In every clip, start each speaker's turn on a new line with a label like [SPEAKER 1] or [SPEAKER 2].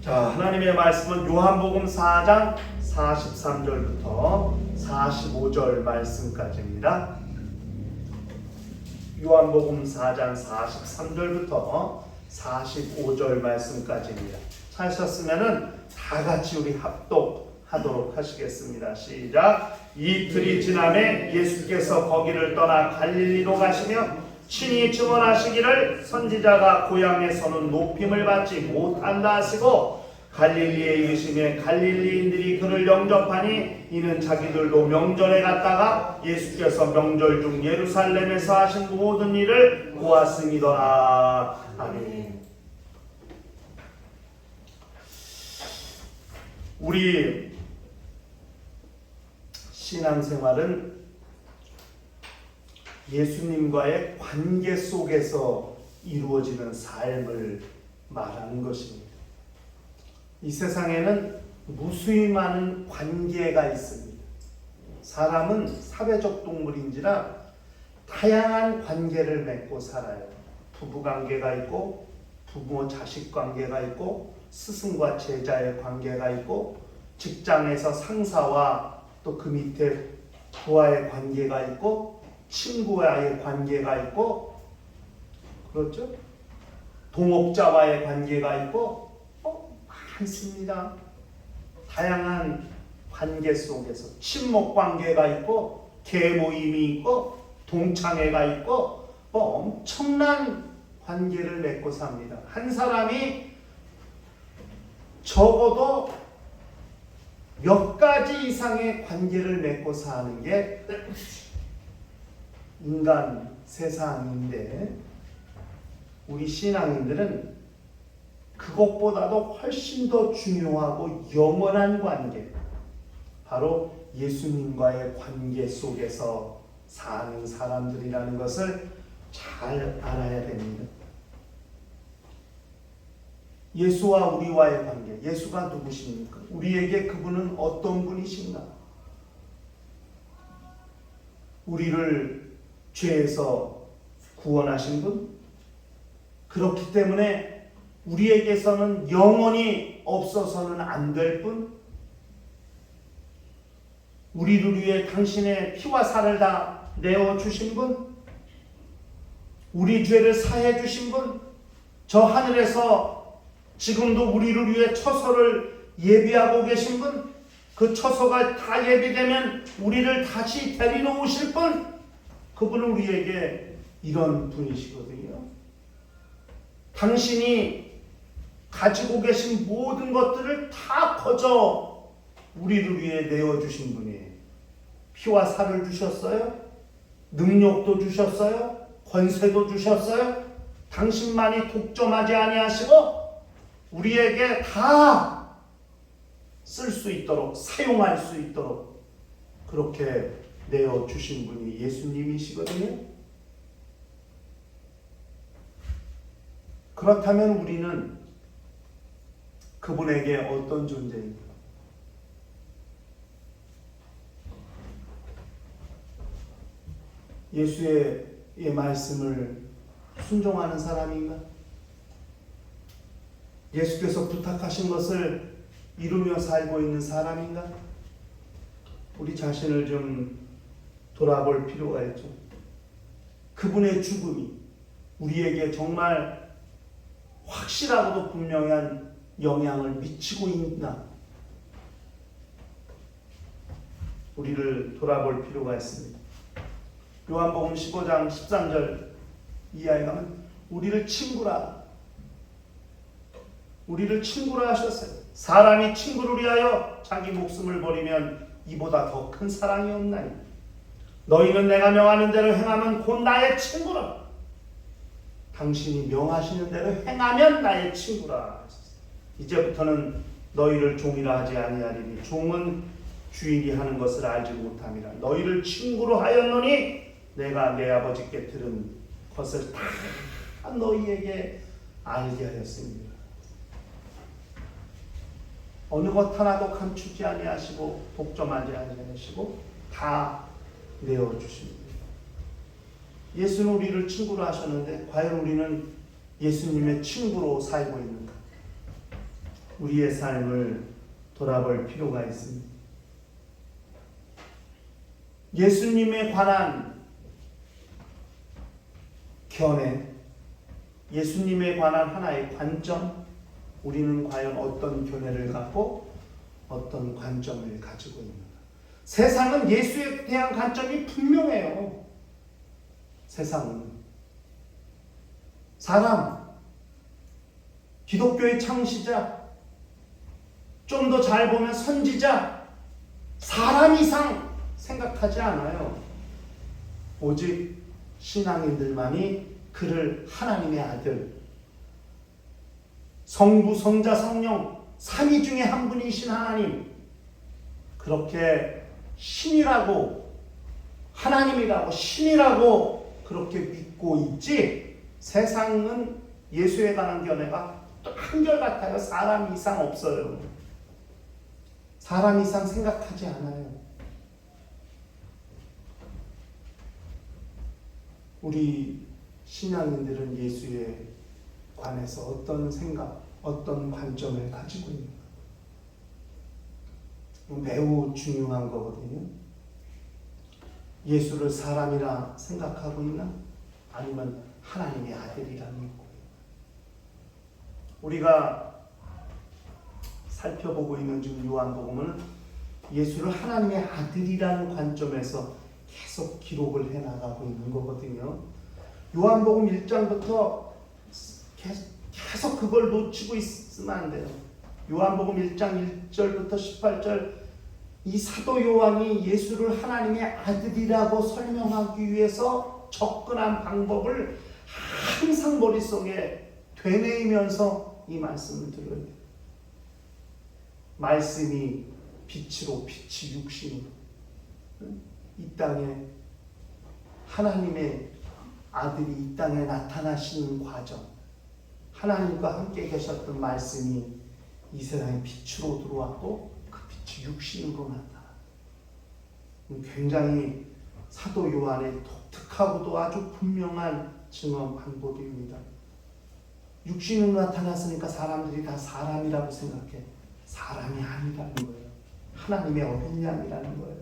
[SPEAKER 1] 자, 하나님의 말씀은 요한복음 4장 43절부터 45절 말씀까지입니다. 요한복음 4장 43절부터 45절 말씀까지입니다. 찾으셨으면은 다 같이 우리 합독하도록 하시겠습니다. 시작. 이틀이 지남에 예수께서 거기를 떠나 갈릴리로 가시며 친히 증언하시기를 선지자가 고향에서는 높임을 받지 못한다 하시고 갈릴리에 이르시매 갈릴리인들이 그를 영접하니 이는 자기들도 명절에 갔다가 예수께서 명절 중 예루살렘에서 하신 모든 일을 보았음이더라. 아멘. 우리 신앙생활은 예수님과의 관계 속에서 이루어지는 삶을 말하는 것입니다. 이 세상에는 무수히 많은 관계가 있습니다. 사람은 사회적 동물인지라 다양한 관계를 맺고 살아요. 부부관계가 있고 부모 자식 관계가 있고 스승과 제자의 관계가 있고 직장에서 상사와 또 그 밑에 부하의 관계가 있고 친구와의 관계가 있고 그렇죠? 동업자와의 관계가 있고 많습니다. 다양한 관계 속에서 친목 관계가 있고 계모임이 있고 동창회가 있고 엄청난 관계를 맺고 삽니다. 한 사람이 적어도 몇 가지 이상의 관계를 맺고 사는 게 인간 세상인데 우리 신앙인들은 그것보다도 훨씬 더 중요하고 영원한 관계, 바로 예수님과의 관계 속에서 사는 사람들이라는 것을 잘 알아야 됩니다. 예수와 우리와의 관계, 예수가 누구십니까? 우리에게 그분은 어떤 분이신가? 우리를 죄에서 구원하신 분? 그렇기 때문에 우리에게서는 영원히 없어서는 안 될 분? 우리를 위해 당신의 피와 살을 다 내어주신 분? 우리 죄를 사해 주신 분? 저 하늘에서 지금도 우리를 위해 처소를 예비하고 계신 분? 그 처소가 다 예비되면 우리를 다시 데리러 오실 분? 그분은 우리에게 이런 분이시거든요. 당신이 가지고 계신 모든 것들을 다 거저 우리를 위해 내어주신 분이에요. 피와 살을 주셨어요. 능력도 주셨어요. 권세도 주셨어요. 당신만이 독점하지 아니하시고 우리에게 다 쓸 수 있도록, 사용할 수 있도록 그렇게 내어주신 분이 예수님이시거든요. 그렇다면 우리는 그분에게 어떤 존재입니까? 예수의 말씀을 순종하는 사람인가? 예수께서 부탁하신 것을 이루며 살고 있는 사람인가? 우리 자신을 좀 돌아볼 필요가 있죠. 그분의 죽음이 우리에게 정말 확실하고도 분명한 영향을 미치고 있나? 우리를 돌아볼 필요가 있습니다. 요한복음 15장 13절 이하에 가면 우리를 친구라 하셨어요. 사람이 친구를 위하여 자기 목숨을 버리면 이보다 더 큰 사랑이 없나니 너희는 내가 명하는 대로 행하면 곧 나의 친구라. 당신이 명하시는 대로 행하면 나의 친구라. 이제부터는 너희를 종이라 하지 아니하리니 종은 주인이 하는 것을 알지 못함이라. 너희를 친구로 하였노니 내가 내 아버지께 들은 것을 다 너희에게 알게 하였습니다. 어느 것 하나도 감추지 아니하시고 독점하지 아니하시고 다 내어주십니다. 예수는 우리를 친구로 하셨는데 과연 우리는 예수님의 친구로 살고 있는가? 우리의 삶을 돌아볼 필요가 있습니다. 예수님에 관한 견해, 예수님에 관한 하나의 관점, 우리는 과연 어떤 견해를 갖고 어떤 관점을 가지고 있는가? 세상은 예수에 대한 관점이 분명해요. 세상은 사람, 기독교의 창시자, 좀 더 잘 보면 선지자, 사람 이상 생각하지 않아요. 오직 신앙인들만이 그를 하나님의 아들, 성부, 성자, 성령 삼위 중에 한 분이신 하나님, 그렇게 신이라고, 하나님이라고, 신이라고 그렇게 믿고 있지, 세상은 예수에 관한 견해가 또 한결같아요. 사람 이상 없어요. 사람 이상 생각하지 않아요. 우리 신앙인들은 예수에 관해서 어떤 생각, 어떤 관점을 가지고 있는가? 매우 중요한 거거든요. 예수를 사람이라 생각하고 있나? 아니면 하나님의 아들이라 믿고 있나? 우리가 살펴보고 있는 지금 요한복음은 예수를 하나님의 아들이라는 관점에서 계속 기록을 해나가고 있는 거거든요. 요한복음 1장부터 계속 그걸 놓치고 있으면 안 돼요. 요한복음 1장 1절부터 18절, 이 사도 요한이 예수를 하나님의 아들이라고 설명하기 위해서 접근한 방법을 항상 머릿속에 되뇌이면서 이 말씀을 들어야 돼요. 말씀이 빛으로, 빛이 육신으로 이 땅에, 하나님의 아들이 이 땅에 나타나시는 과정, 하나님과 함께 계셨던 말씀이 이 세상에 빛으로 들어왔고 그 빛이 육신으로 나타나. 굉장히 사도 요한의 독특하고도 아주 분명한 증언 방법입니다. 육신으로 나타났으니까 사람들이 다 사람이라고 생각해. 사람이 아니라는 거예요. 하나님의 어린 양이라는 거예요.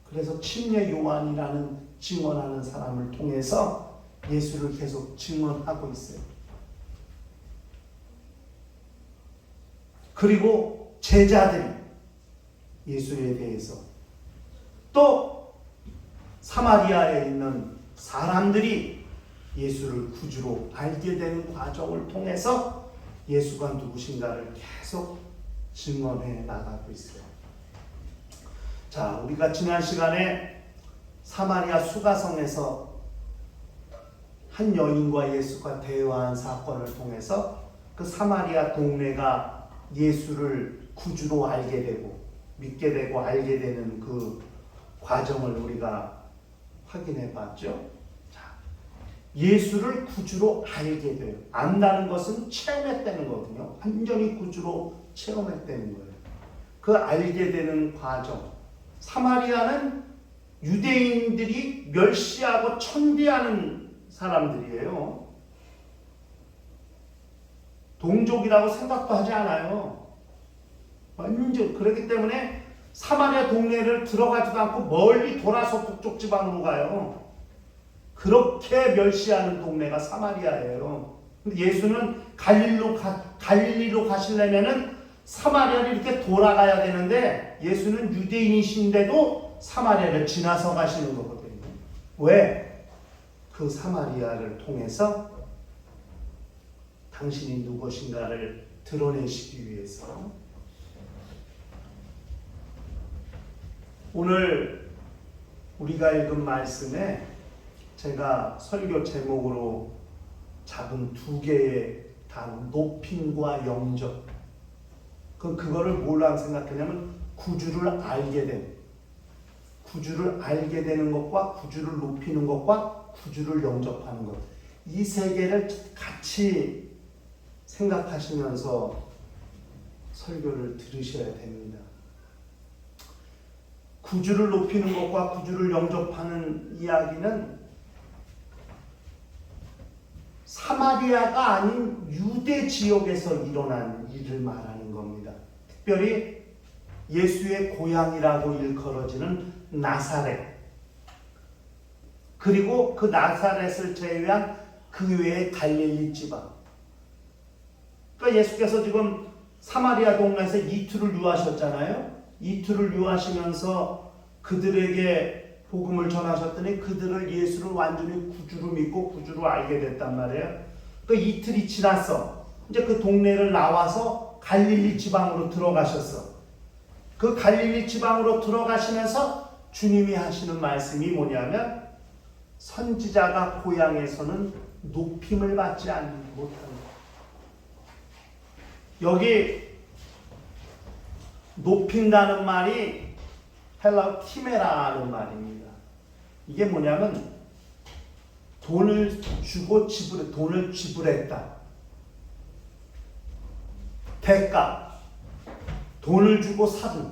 [SPEAKER 1] 그래서 침례 요한이라는 증언하는 사람을 통해서 예수를 계속 증언하고 있어요. 그리고 제자들이 예수에 대해서, 또 사마리아에 있는 사람들이 예수를 구주로 알게 되는 과정을 통해서 예수가 누구신가를 계속 증언해 나가고 있어요. 자, 우리가 지난 시간에 사마리아 수가성에서 한 여인과 예수가 대화한 사건을 통해서 그 사마리아 동네가 예수를 구주로 알게 되고 믿게 되고 알게 되는 그 과정을 우리가 확인해 봤죠. 자, 예수를 구주로 알게 돼요. 안다는 것은 체험했다는 거거든요. 완전히 구주로 체험했다는 거예요. 그 알게 되는 과정. 사마리아는 유대인들이 멸시하고 천대하는 사람들이에요. 동족이라고 생각도 하지 않아요. 완전 그렇기 때문에 사마리아 동네를 들어가지도 않고 멀리 돌아서 북쪽 지방으로 가요. 그렇게 멸시하는 동네가 사마리아예요. 근데 예수는 갈릴리로 가시려면은 사마리아를 이렇게 돌아가야 되는데 예수는 유대인이신데도 사마리아를 지나서 가시는 거거든요. 왜? 그 사마리아를 통해서 당신이 누구신가를 드러내시기 위해서. 오늘 우리가 읽은 말씀에 제가 설교 제목으로 잡은 두 개의 단어, 높임과 영접. 그거를 뭘로 생각하냐면 구주를 알게 된, 구주를 알게 되는 것과 구주를 높이는 것과 구주를 영접하는 것, 이 세 개를 같이 생각하시면서 설교를 들으셔야 됩니다. 구주를 높이는 것과 구주를 영접하는 이야기는 사마리아가 아닌 유대 지역에서 일어난 일을 말하는 겁니다. 특별히 예수의 고향이라고 일컬어지는 나사렛, 그리고 그 나사렛을 제외한 그 외의 갈릴리 지방. 그러니까 예수께서 지금 사마리아 동네에서 이틀을 유하셨잖아요. 이틀을 유하시면서 그들에게 복음을 전하셨더니 그들을 예수를 완전히 구주로 믿고 구주로 알게 됐단 말이에요. 그 이틀이 지났어. 이제 그 동네를 나와서 갈릴리 지방으로 들어가셨어. 그 갈릴리 지방으로 들어가시면서 주님이 하시는 말씀이 뭐냐면 선지자가 고향에서는 높임을 받지 못한다. 여기 높인다는 말이 헬라어 티메라는 말입니다. 이게 뭐냐면 돈을 지불했다. 대가, 돈을 주고 사든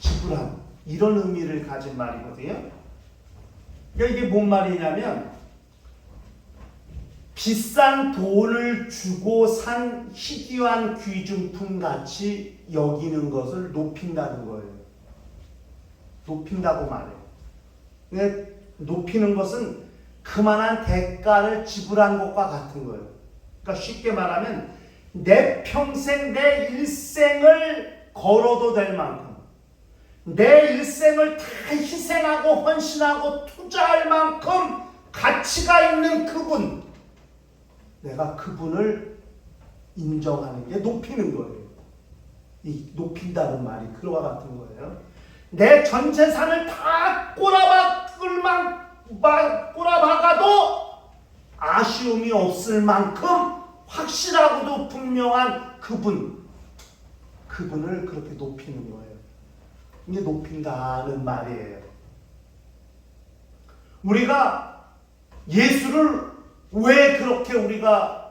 [SPEAKER 1] 지불한 이런 의미를 가진 말이거든요. 그러니까 이게 뭔 말이냐면 비싼 돈을 주고 산 희귀한 귀중품 같이 여기는 것을 높인다는 거예요. 높인다고 말해요. 근데 높이는 것은 그만한 대가를 지불한 것과 같은 거예요. 그러니까 쉽게 말하면 내 평생, 내 일생을 걸어도 될 만큼, 내 일생을 다 희생하고 헌신하고 투자할 만큼 가치가 있는 그분, 내가 그분을 인정하는 게 높이는 거예요. 이 높인다는 말이 그와 같은 거예요. 내 전 재산을 다 꼬라박아도 아쉬움이 없을 만큼 확실하고도 분명한 그분을 그렇게 높이는 거예요. 이게 높인다는 말이에요. 우리가 예수를 왜 그렇게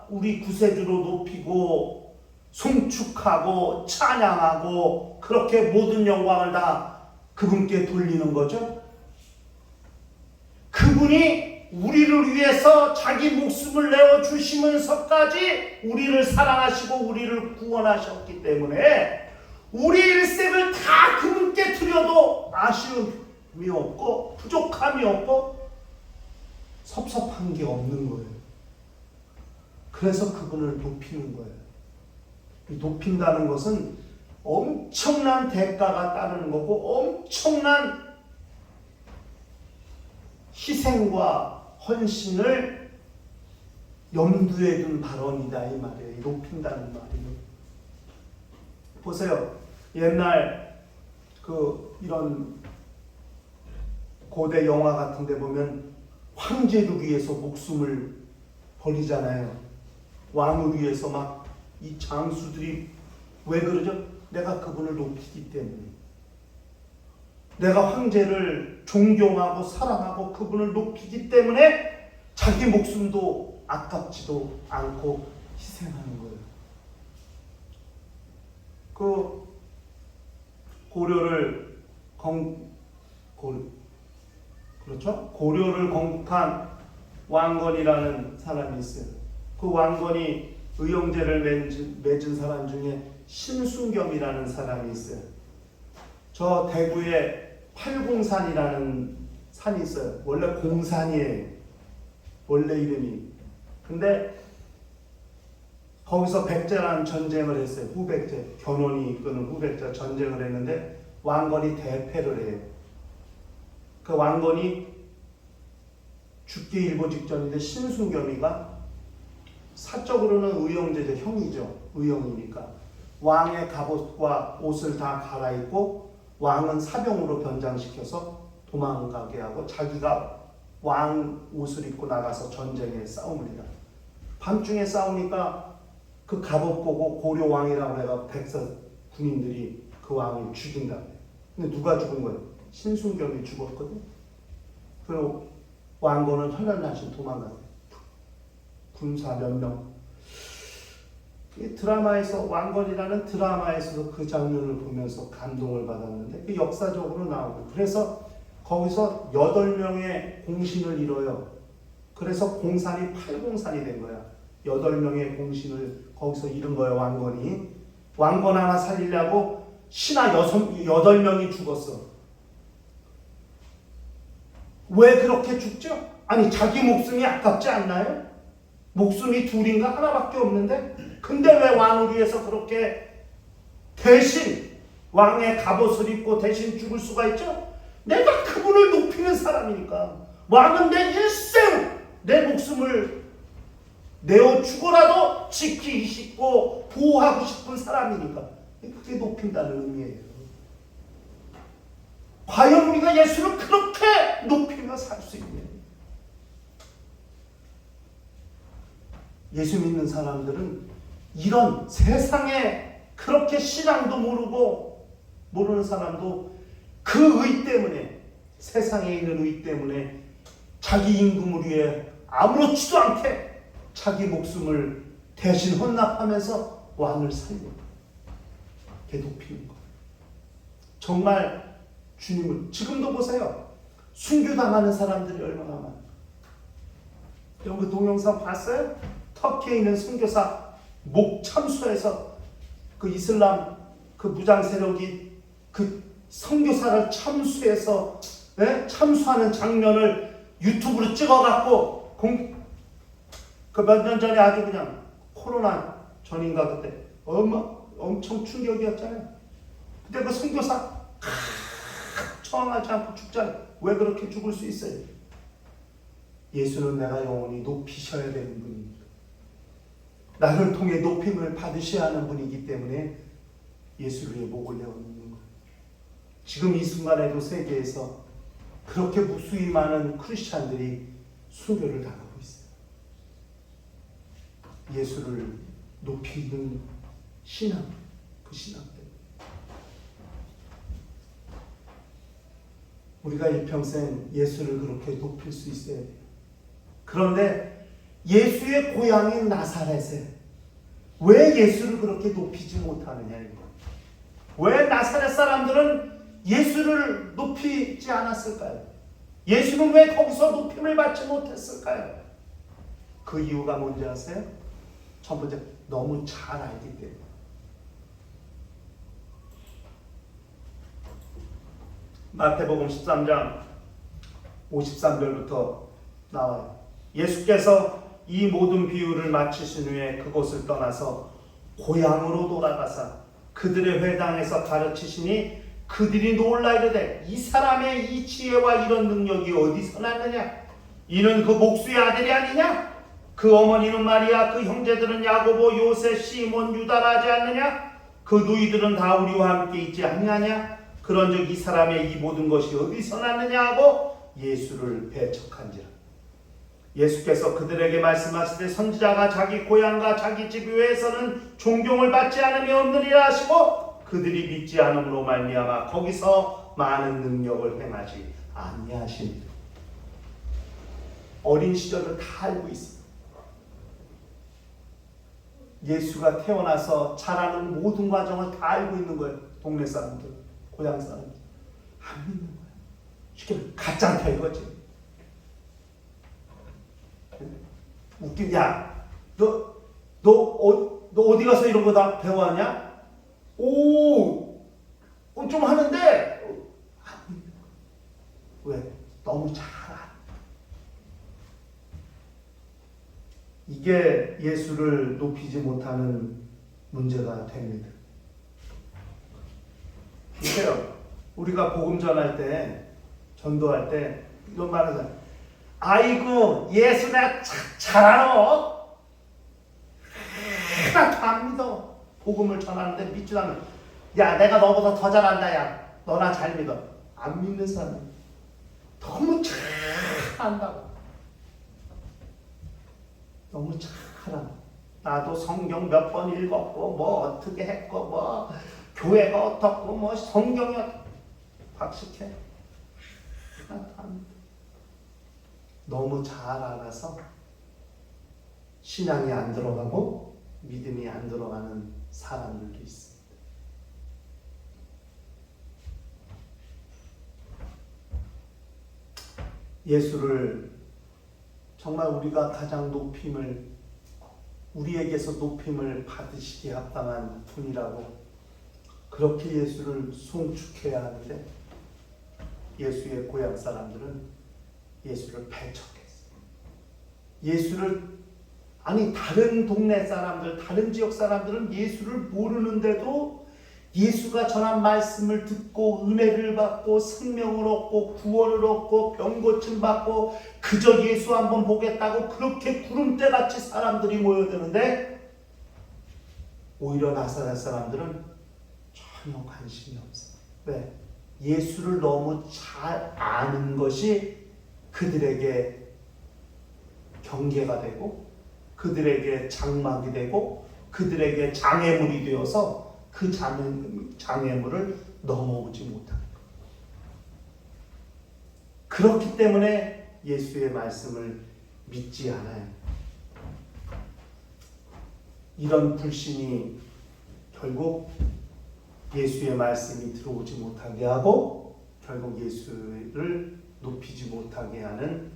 [SPEAKER 1] 우리 구세주로 높이고 송축하고 찬양하고 그렇게 모든 영광을 다 그분께 돌리는 거죠? 그분이 우리를 위해서 자기 목숨을 내어주시면서까지 우리를 사랑하시고 우리를 구원하셨기 때문에 우리 일생을 다 그분께 드려도 아쉬움이 없고 부족함이 없고 섭섭한 게 없는 거예요. 그래서 그분을 높이는 거예요. 높인다는 것은 엄청난 대가가 따르는 거고 엄청난 희생과 헌신을 염두에 둔 발언이다 이 말이에요. 높인다는 말이에요. 보세요. 옛날 이런 고대 영화 같은 데 보면 황제를 위해서 목숨을 버리잖아요. 왕을 위해서 막 이 장수들이 왜 그러죠? 내가 그분을 높이기 때문에. 내가 황제를 존경하고 사랑하고 그분을 높이기 때문에 자기 목숨도 아깝지도 않고 희생하는 거예요. 고려를 건국한 왕건이라는 사람이 있어요. 그 왕건이 의형제를 맺은 사람 중에 신순겸이라는 사람이 있어요. 저 대구에 팔공산이라는 산이 있어요. 원래 공산이에요. 원래 이름이. 근데 거기서 백제라는 전쟁을 했어요. 후백제. 견훤이 이끄는 후백제 전쟁을 했는데 왕건이 대패를 해요. 그 왕건이 죽기 일보 직전인데 신순겸이가 사적으로는 의형제죠. 형이죠. 의형이니까. 왕의 갑옷과 옷을 다 갈아입고 왕은 사병으로 변장시켜서 도망가게 하고 자기가 왕 옷을 입고 나가서 전쟁에 싸움을 해요. 밤중에 싸우니까 그 갑옷 보고 고려 왕이라고 해서 백서 군인들이 그 왕을 죽인다. 근데 누가 죽은 거예요? 신순겸이 죽었거든. 그리고 왕건은 혈련나신 도망갔어요. 군사 몇 명. 이 드라마에서 왕건이라는 드라마에서도 그 장면을 보면서 감동을 받았는데 그 역사적으로 나오고 그래서 거기서 8명의 공신을 이뤄요. 그래서 공산이 팔공산이 된 거야. 8명의 공신을 거기서 이룬 거예요. 왕건이 왕건 하나 살리려고 신하 8명이 죽었어. 왜 그렇게 죽죠? 아니 자기 목숨이 아깝지 않나요? 목숨이 둘인가 하나밖에 없는데 근데 왜 왕을 위해서 그렇게 대신 왕의 갑옷을 입고 대신 죽을 수가 있죠? 내가 그분을 높이는 사람이니까. 왕은 내 일생 내 목숨을 내어 죽어라도 지키고 싶고 보호하고 싶은 사람이니까 그게 높인다는 의미예요. 과연 우리가 예수를 그렇게 높이며 살 수 있냐? 예수 믿는 사람들은 이런 세상에 그렇게 신앙도 모르고 모르는 사람도 그 의 때문에 세상에 있는 의 때문에 자기 임금을 위해 아무렇지도 않게 자기 목숨을 대신 헌납하면서 왕을 살려 이렇게 높이는 거예요. 정말 주님을 지금도 보세요. 순교당하는 사람들이 얼마나 많아요. 여러분 동영상 봤어요? 터키에 있는 선교사 목 참수해서 그 이슬람 그 무장 세력이 그 선교사를 참수해서 참수하는 장면을 유튜브로 찍어갖고 그 몇 년 전에 아주 그냥 코로나 전인가 그때 엄청 충격이었잖아요. 근데 그 선교사 처형하지 않고 죽잖아요. 왜 그렇게 죽을 수 있어요? 예수는 내가 영원히 높이셔야 되는 분입니다. 나를 통해 높임을 받으셔야 하는 분이기 때문에 예수를 위해 목을 내어놓는 거예요. 지금 이 순간에도 세계에서 그렇게 무수히 많은 크리스찬들이 순교를 당하고 있어요. 예수를 높이는 신앙, 그 신앙 때문에. 우리가 일평생 예수를 그렇게 높일 수 있어야 돼요. 그런데 예수의 고향인 나사렛에 왜 예수를 그렇게 높이지 못하느냐 이거. 왜 나사렛 사람들은 예수를 높이지 않았을까요? 예수는 왜 거기서 높임을 받지 못했을까요? 그 이유가 뭔지 아세요? 첫 번째, 너무 잘 알기 때문에. 마태복음 13장 53절부터 나와요. 예수께서 이 모든 비유를 마치신 후에 그곳을 떠나서 고향으로 돌아가사 그들의 회당에서 가르치시니 그들이 놀라 이르되 이 사람의 이 지혜와 이런 능력이 어디서 났느냐? 이는 그 목수의 아들이 아니냐? 그 어머니는 마리아, 그 형제들은 야고보, 요셉, 시몬, 유다라 하지 않느냐? 그 누이들은 다 우리와 함께 있지 아니하냐? 그런즉 이 사람의 이 모든 것이 어디서 났느냐 하고 예수를 배척한지라. 예수께서 그들에게 말씀하시되 선지자가 자기 고향과 자기 집 외에서는 존경을 받지 않으며 없느니라 하시고 그들이 믿지 않음으로 말미암아 거기서 많은 능력을 행하지 아니하시니라. 어린 시절을 다 알고 있습니다. 예수가 태어나서 자라는 모든 과정을 다 알고 있는 거예요. 동네 사람들, 고향 사람들. 안 믿는 거예요. 쉽게 가짜다 이거지. 웃긴, 야, 너 어디 가서 이런 거 다 배워왔냐? 좀 하는데, 왜? 너무 잘 알아. 이게 예수를 높이지 못하는 문제가 됩니다. 보세요. 우리가 복음 전할 때, 전도할 때, 이런 말을 해요. 아이고, 예수 내가 잘 알아. 하나도 안 믿어. 복음을 전하는데 믿지도 않아. 야, 내가 너보다 더 잘한다. 야, 너나 잘 믿어. 안 믿는 사람 너무 잘 안다고. 너무 잘하라. 나도 성경 몇 번 읽었고 뭐 어떻게 했고 뭐 교회가 어떻고 뭐 성경이 박식해. 하나도 안 믿어. 너무 잘 알아서 신앙이 안 들어가고 믿음이 안 들어가는 사람들도 있습니다. 예수를 정말 우리가 가장 높임을 우리에게서 높임을 받으시기에 합당한 분이라고 그렇게 예수를 송축해야 하는데 예수의 고향 사람들은 예수를 배척했어요. 예수를 다른 동네 사람들, 다른 지역 사람들은 예수를 모르는데도 예수가 전한 말씀을 듣고 은혜를 받고 생명을 얻고 구원을 얻고 병 고침 받고 그저 예수 한번 보겠다고 그렇게 구름대같이 사람들이 모여드는데 오히려 나사렛 사람들은 전혀 관심이 없어요. 왜? 예수를 너무 잘 아는 것이 그들에게 경계가 되고 그들에게 장막이 되고 그들에게 장애물이 되어서 그 장애물을 넘어오지 못하는 것. 그렇기 때문에 예수의 말씀을 믿지 않아요. 이런 불신이 결국 예수의 말씀이 들어오지 못하게 하고 결국 예수를 높이지 못하게 하는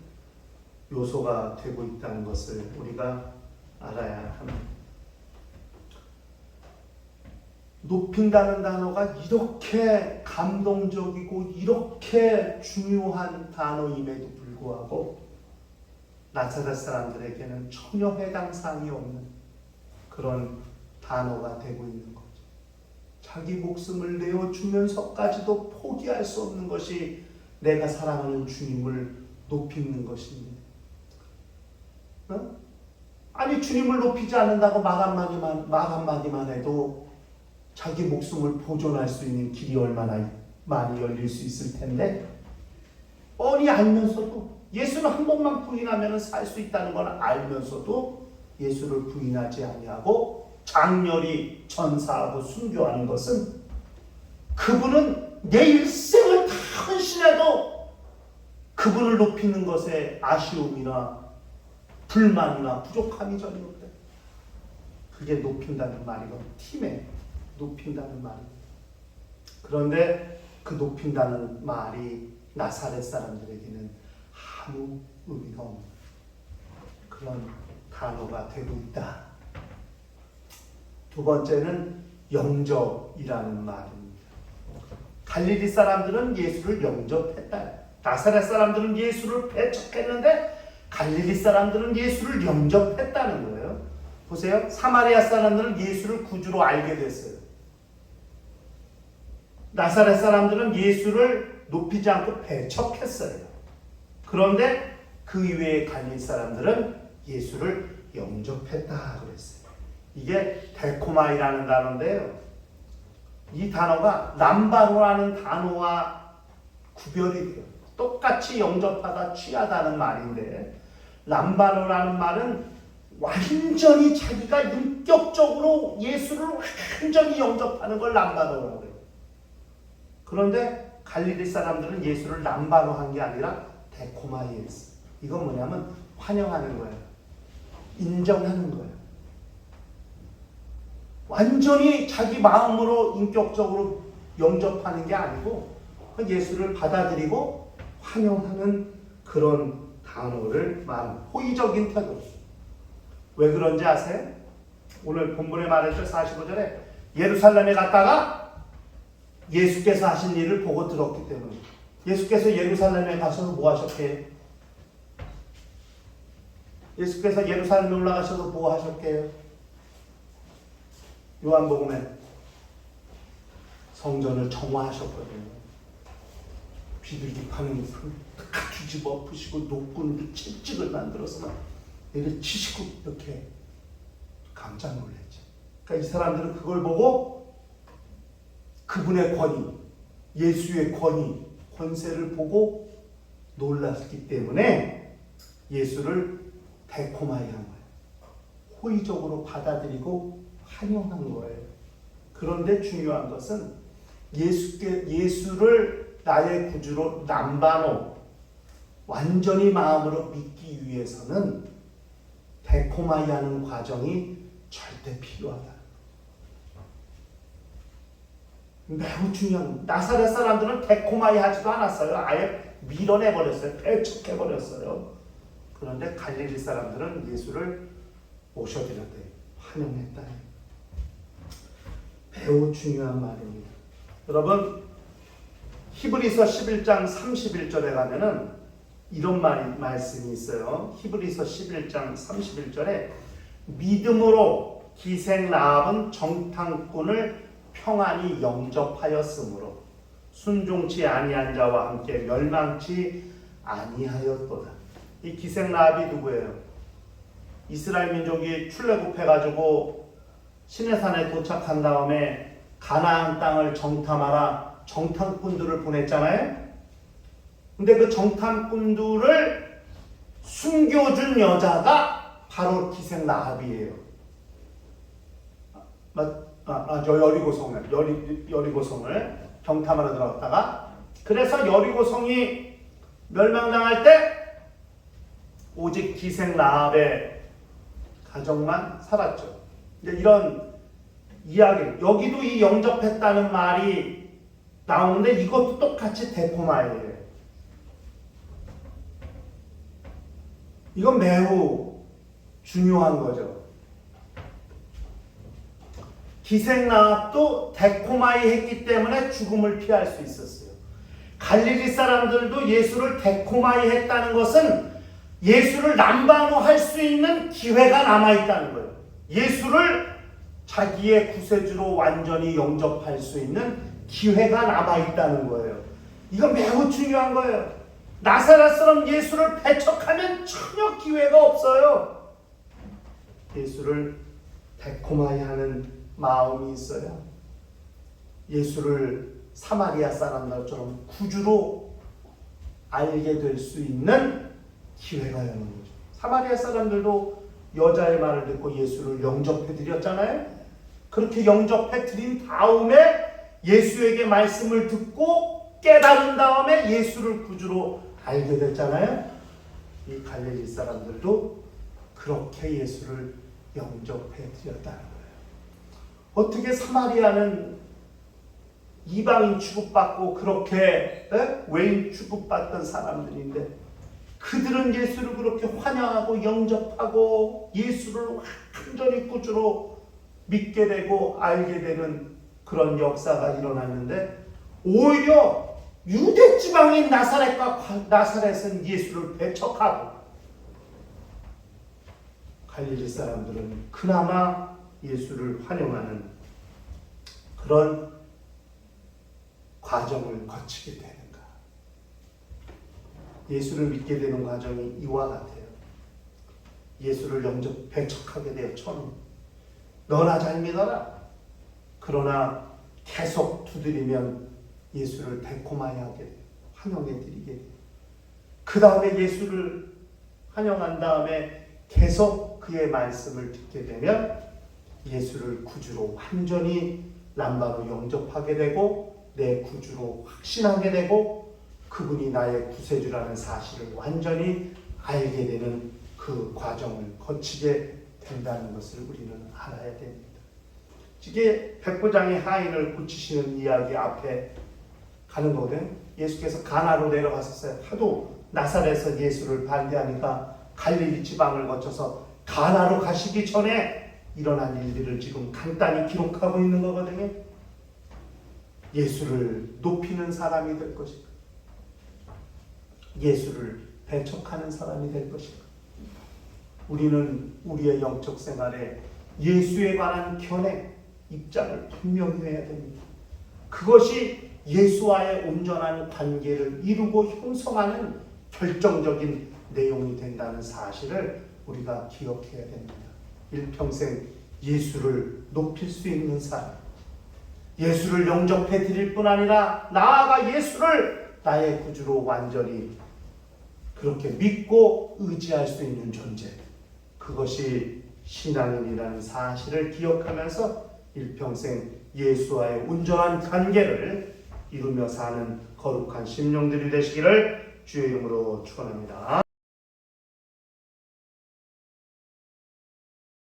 [SPEAKER 1] 요소가 되고 있다는 것을 우리가 알아야 합니다. 높인다는 단어가 이렇게 감동적이고 이렇게 중요한 단어임에도 불구하고 나사렛 사람들에게는 전혀 해당 사항이 없는 그런 단어가 되고 있는 거죠. 자기 목숨을 내어주면서까지도 포기할 수 없는 것이 내가 사랑하는 주님을 높이는 것입니다. 아니 주님을 높이지 않는다고 말 한마디만 해도 자기 목숨을 보존할 수 있는 길이 얼마나 많이 열릴 수 있을 텐데 뻔히 알면서도 예수를 한 번만 부인하면 살 수 있다는 걸 알면서도 예수를 부인하지 아니하고 장렬히 전사하고 순교하는 것은 그분은 내 일생을 다 헌신해도 그분을 높이는 것에 아쉬움이나 불만이나 부족함이 전혀 없다. 그게 높인다는 말이고 팀에 높인다는 말이. 그런데 그 높인다는 말이 나사렛 사람들에게는 아무 의미가 없는 그런 단어가 되고 있다. 두 번째는 영접이라는 말입니다. 갈릴리 사람들은 예수를 영접했다. 나사렛 사람들은 예수를 배척했는데 갈릴리 사람들은 예수를 영접했다는 거예요. 보세요. 사마리아 사람들은 예수를 구주로 알게 됐어요. 나사렛 사람들은 예수를 높이지 않고 배척했어요. 그런데 그 이외의 갈릴리 사람들은 예수를 영접했다 그랬어요. 이게 데코마이라는 단어인데요. 이 단어가 람바로라는 단어와 구별이 돼요. 똑같이 영접하다 취하다는 말인데 람바로라는 말은 완전히 자기가 인격적으로 예수를 완전히 영접하는 걸 람바로라고 해요. 그런데 갈릴리 사람들은 예수를 람바로한 게 아니라 데코마이 했어요. 이건 뭐냐면 환영하는 거예요. 인정하는 거예요. 완전히 자기 마음으로 인격적으로 영접하는 게 아니고 예수를 받아들이고 환영하는 그런 단어를 말하는 호의적인 태도. 왜 그런지 아세요? 오늘 본문에 말했죠. 45절에 예루살렘에 갔다가 예수께서 하신 일을 보고 들었기 때문에. 예수께서 예루살렘에 가셔서 뭐 하셨게요? 예수께서 예루살렘에 올라가셔서 뭐 하셨게요? 요한복음에 성전을 정화하셨거든요. 비둘기 파는 잎을 다 뒤집어 엎으시고 녹군으로 채찍을 만들어서 막 얘를 치시고 이렇게 깜짝 놀랐죠. 그러니까 이 사람들은 그걸 보고 그분의 권위, 예수의 권위, 권세를 보고 놀랐기 때문에 예수를 데코마이한 거예요. 호의적으로 받아들이고 환영한 거예요. 그런데 중요한 것은 예수를 나의 구주로 남바노 완전히 마음으로 믿기 위해서는 데코마이하는 과정이 절대 필요하다. 매우 중요한. 나사렛 사람들은 데코마이 하지도 않았어요. 아예 밀어내버렸어요. 배척해버렸어요. 그런데 갈릴리 사람들은 예수를 오셔드렸대. 환영했다. 매우 중요한 말입니다. 여러분, 히브리서 11장 31절에 가면은 이런 말씀이 있어요. 히브리서 11장 31절에 믿음으로 기생 라합은 정탐꾼을 평안히 영접하였으므로 순종치 아니한 자와 함께 멸망치 아니하였도다. 이 기생 라합이 누구예요? 이스라엘 민족이 출애굽해가지고 시내산에 도착한 다음에 가나안 땅을 정탐하라 정탐꾼들을 보냈잖아요. 근데 그 정탐꾼들을 숨겨준 여자가 바로 기생 라합이에요. 여리고성을 정탐하러 들어갔다가, 그래서 여리고성이 멸망당할 때 오직 기생 라합의 가정만 살았죠. 이런 이야기, 여기도 이 영접했다는 말이 나오는데 이것도 똑같이 데코마이예요. 이건 매우 중요한 거죠. 기생 라합도 데코마이 했기 때문에 죽음을 피할 수 있었어요. 갈릴리 사람들도 예수를 데코마이 했다는 것은 예수를 남방할 수 있는 기회가 남아있다는 거예요. 예수를 자기의 구세주로 완전히 영접할 수 있는 기회가 남아있다는 거예요. 이건 매우 중요한 거예요. 나사렛처럼 예수를 배척하면 전혀 기회가 없어요. 예수를 데코마이 하는 마음이 있어야 예수를 사마리아 사람들처럼 구주로 알게 될 수 있는 기회가 여는 거죠. 사마리아 사람들도 여자의 말을 듣고 예수를 영접해 드렸잖아요. 그렇게 영접해 드린 다음에 예수에게 말씀을 듣고 깨달은 다음에 예수를 구주로 알게 됐잖아요. 이 갈릴리 사람들도 그렇게 예수를 영접해 드렸다는 거예요. 어떻게 사마리아는 이방인 취급받고 그렇게 외인 취급받던 사람들인데 그들은 예수를 그렇게 환영하고 영접하고 예수를 완전히 구주로 믿게 되고 알게 되는 그런 역사가 일어났는데, 오히려 유대 지방인 나사렛은 예수를 배척하고 갈릴리 사람들은 그나마 예수를 환영하는 그런 과정을 거치게 되는가. 예수를 믿게 되는 과정이 이와 같아요. 예수를 배척하게 되어 처음 너나 잘 믿어라. 그러나 계속 두드리면 예수를 데코마이 하게 돼요. 환영해 드리게 돼요. 그 다음에 예수를 환영한 다음에 계속 그의 말씀을 듣게 되면 예수를 구주로 완전히 남바로 영접하게 되고 내 구주로 확신하게 되고 그분이 나의 구세주라는 사실을 완전히 알게 되는 그 과정을 거치게 된다는 것을 우리는 알아야 됩니다. 이게 백부장의 하인을 고치시는 이야기 앞에 가는 거거든요. 예수께서 가나로 내려갔었어요. 하도 나사렛에서 예수를 반대하니까 갈릴리 지방을 거쳐서 가나로 가시기 전에 일어난 일들을 지금 간단히 기록하고 있는 거거든요. 예수를 높이는 사람이 될 것인가? 예수를 배척하는 사람이 될 것인가? 우리는 우리의 영적 생활에 예수에 관한 견해, 입장을 분명히 해야 됩니다. 그것이 예수와의 온전한 관계를 이루고 형성하는 결정적인 내용이 된다는 사실을 우리가 기억해야 됩니다. 일평생 예수를 높일 수 있는 사람, 예수를 영접해 드릴 뿐 아니라 나아가 예수를 나의 구주로 완전히 그렇게 믿고 의지할 수 있는 존재, 그것이 신앙인이라는 사실을 기억하면서 일평생 예수와의 온전한 관계를 이루며 사는 거룩한 심령들이 되시기를 주의 이름으로 축원합니다.